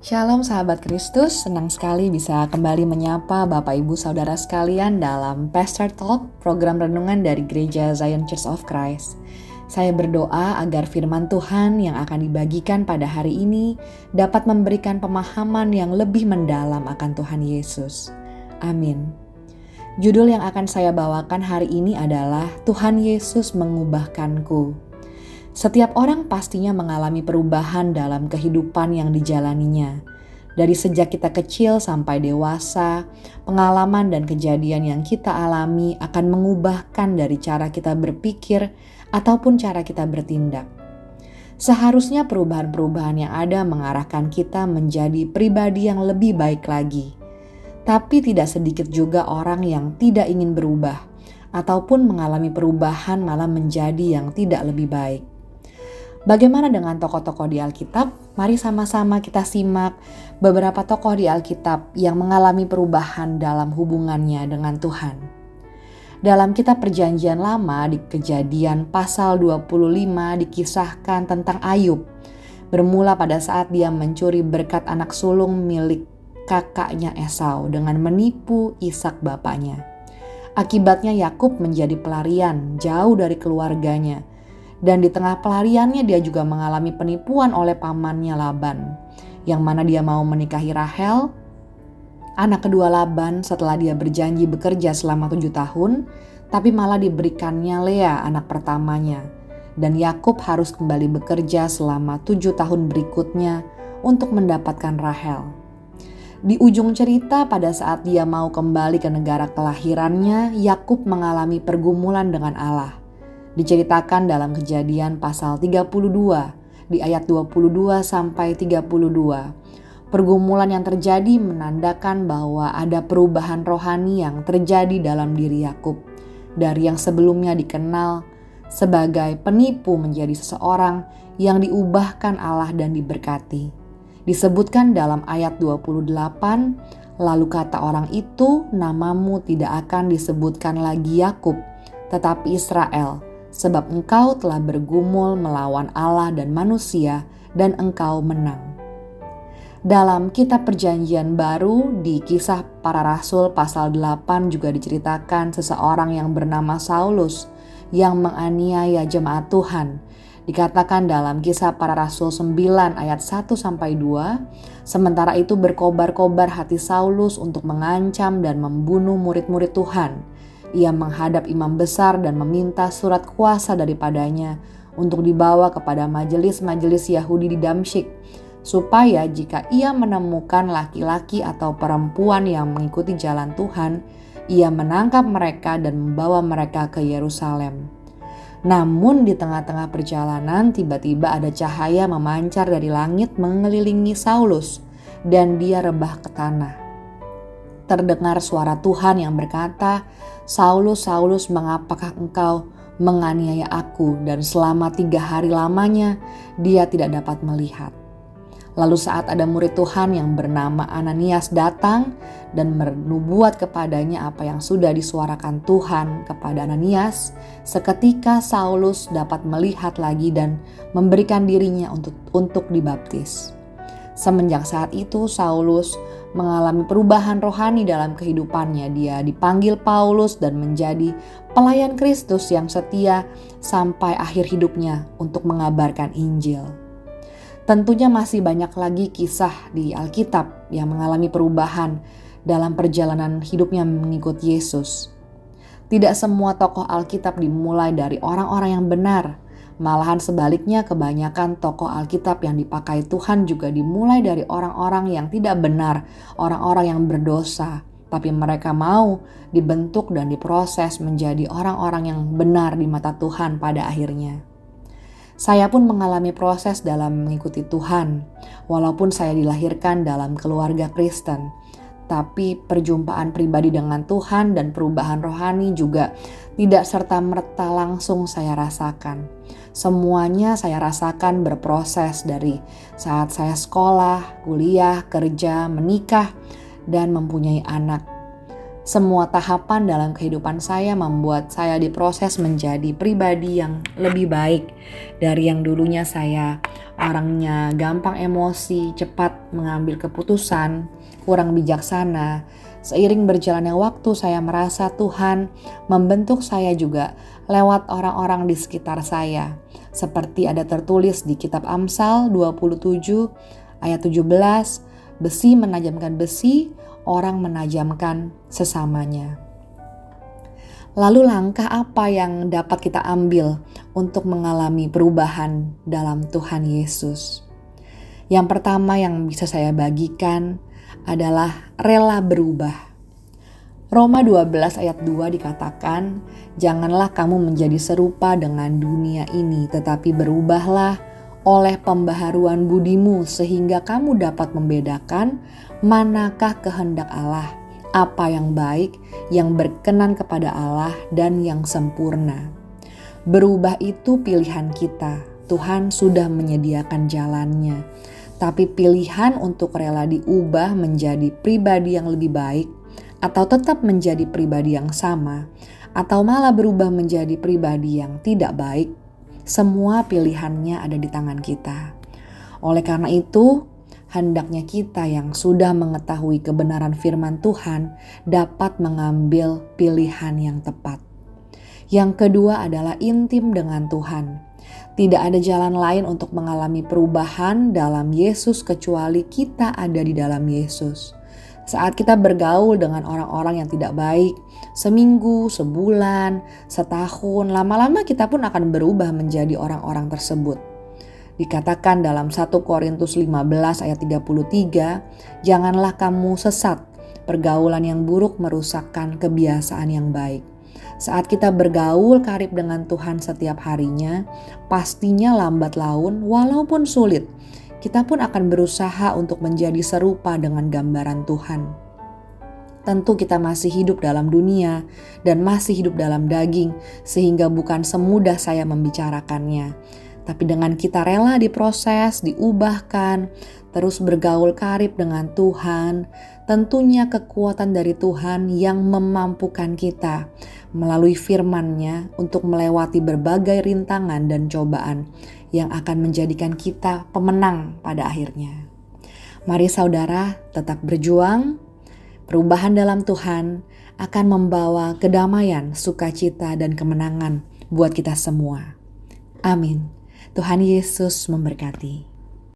Shalom sahabat Kristus, senang sekali bisa kembali menyapa Bapak Ibu Saudara sekalian dalam Pastor Talk, program renungan dari Gereja Zion Church of Christ. Saya berdoa agar firman Tuhan yang akan dibagikan pada hari ini dapat memberikan pemahaman yang lebih mendalam akan Tuhan Yesus. Amin. Judul yang akan saya bawakan hari ini adalah Tuhan Yesus Mengubahkanku. Setiap orang pastinya mengalami perubahan dalam kehidupan yang dijalaninya. Dari sejak kita kecil sampai dewasa, pengalaman dan kejadian yang kita alami akan mengubahkan dari cara kita berpikir ataupun cara kita bertindak. Seharusnya perubahan-perubahan yang ada mengarahkan kita menjadi pribadi yang lebih baik lagi. Tapi tidak sedikit juga orang yang tidak ingin berubah ataupun mengalami perubahan malah menjadi yang tidak lebih baik. Bagaimana dengan tokoh-tokoh di Alkitab? Mari sama-sama kita simak beberapa tokoh di Alkitab yang mengalami perubahan dalam hubungannya dengan Tuhan. Dalam kitab Perjanjian Lama di Kejadian pasal 25 dikisahkan tentang Ayub. Bermula pada saat dia mencuri berkat anak sulung milik kakaknya Esau dengan menipu Ishak bapaknya. Akibatnya Yakub menjadi pelarian jauh dari keluarganya. Dan di tengah pelariannya dia juga mengalami penipuan oleh pamannya Laban, yang mana dia mau menikahi Rahel, anak kedua Laban setelah dia berjanji bekerja selama 7 tahun, tapi malah diberikannya Lea anak pertamanya. Dan Yakub harus kembali bekerja selama 7 tahun berikutnya untuk mendapatkan Rahel. Di ujung cerita pada saat dia mau kembali ke negara kelahirannya, Yakub mengalami pergumulan dengan Allah. Diceritakan dalam Kejadian pasal 32 di ayat 22 sampai 32. Pergumulan yang terjadi menandakan bahwa ada perubahan rohani yang terjadi dalam diri Yakub. Dari yang sebelumnya dikenal sebagai penipu menjadi seseorang yang diubahkan Allah dan diberkati. Disebutkan dalam ayat 28, lalu kata orang itu, namamu tidak akan disebutkan lagi Yakub, tetapi Israel. Sebab engkau telah bergumul melawan Allah dan manusia dan engkau menang. Dalam kitab Perjanjian Baru di Kisah Para Rasul pasal 8 juga diceritakan seseorang yang bernama Saulus yang menganiaya jemaat Tuhan. Dikatakan dalam Kisah Para Rasul 9 ayat 1-2, sementara itu berkobar-kobar hati Saulus untuk mengancam dan membunuh murid-murid Tuhan. Ia menghadap imam besar dan meminta surat kuasa daripadanya untuk dibawa kepada majelis-majelis Yahudi di Damsyik, supaya jika ia menemukan laki-laki atau perempuan yang mengikuti jalan Tuhan, ia menangkap mereka dan membawa mereka ke Yerusalem. Namun di tengah-tengah perjalanan tiba-tiba ada cahaya memancar dari langit mengelilingi Saulus dan dia rebah ke tanah. Terdengar suara Tuhan yang berkata, Saulus, Saulus, mengapakah engkau menganiaya aku? Dan selama 3 hari lamanya dia tidak dapat melihat. Lalu saat ada murid Tuhan yang bernama Ananias datang dan bernubuat kepadanya apa yang sudah disuarakan Tuhan kepada Ananias, seketika Saulus dapat melihat lagi dan memberikan dirinya untuk dibaptis. Semenjak saat itu Saulus mengalami perubahan rohani dalam kehidupannya. Dia dipanggil Paulus dan menjadi pelayan Kristus yang setia sampai akhir hidupnya untuk mengabarkan Injil. Tentunya masih banyak lagi kisah di Alkitab yang mengalami perubahan dalam perjalanan hidupnya mengikut Yesus. Tidak semua tokoh Alkitab dimulai dari orang-orang yang benar. Malahan sebaliknya kebanyakan tokoh Alkitab yang dipakai Tuhan juga dimulai dari orang-orang yang tidak benar, orang-orang yang berdosa. Tapi mereka mau dibentuk dan diproses menjadi orang-orang yang benar di mata Tuhan pada akhirnya. Saya pun mengalami proses dalam mengikuti Tuhan, walaupun saya dilahirkan dalam keluarga Kristen. Tapi perjumpaan pribadi dengan Tuhan dan perubahan rohani juga tidak serta-merta langsung saya rasakan. Semuanya saya rasakan berproses dari saat saya sekolah, kuliah, kerja, menikah, dan mempunyai anak. Semua tahapan dalam kehidupan saya membuat saya diproses menjadi pribadi yang lebih baik dari yang dulunya saya orangnya gampang emosi, cepat mengambil keputusan, kurang bijaksana. Seiring berjalannya waktu, saya merasa Tuhan membentuk saya juga lewat orang-orang di sekitar saya. Seperti ada tertulis di kitab Amsal 27 ayat 17, besi menajamkan besi, orang menajamkan sesamanya. Lalu langkah apa yang dapat kita ambil untuk mengalami perubahan dalam Tuhan Yesus? Yang pertama yang bisa saya bagikan adalah rela berubah. Roma 12 ayat 2 dikatakan, "Janganlah kamu menjadi serupa dengan dunia ini, tetapi berubahlah oleh pembaharuan budimu sehingga kamu dapat membedakan manakah kehendak Allah, apa yang baik, yang berkenan kepada Allah dan yang sempurna." Berubah itu pilihan kita. Tuhan sudah menyediakan jalannya. Tapi pilihan untuk rela diubah menjadi pribadi yang lebih baik, atau tetap menjadi pribadi yang sama, atau malah berubah menjadi pribadi yang tidak baik, semua pilihannya ada di tangan kita. Oleh karena itu, hendaknya kita yang sudah mengetahui kebenaran firman Tuhan dapat mengambil pilihan yang tepat. Yang kedua adalah intim dengan Tuhan. Tidak ada jalan lain untuk mengalami perubahan dalam Yesus kecuali kita ada di dalam Yesus. Saat kita bergaul dengan orang-orang yang tidak baik, seminggu, sebulan, setahun, lama-lama kita pun akan berubah menjadi orang-orang tersebut. Dikatakan dalam 1 Korintus 15 ayat 33, "Janganlah kamu sesat, pergaulan yang buruk merusakkan kebiasaan yang baik." Saat kita bergaul karib dengan Tuhan setiap harinya, pastinya lambat laun walaupun sulit, kita pun akan berusaha untuk menjadi serupa dengan gambaran Tuhan. Tentu kita masih hidup dalam dunia dan masih hidup dalam daging, sehingga bukan semudah saya membicarakannya. Tapi dengan kita rela diproses, diubahkan, terus bergaul karib dengan Tuhan, tentunya kekuatan dari Tuhan yang memampukan kita melalui firman-Nya untuk melewati berbagai rintangan dan cobaan yang akan menjadikan kita pemenang pada akhirnya. Mari saudara tetap berjuang. Perubahan dalam Tuhan akan membawa kedamaian, sukacita, dan kemenangan buat kita semua. Amin. Tuhan Yesus memberkati.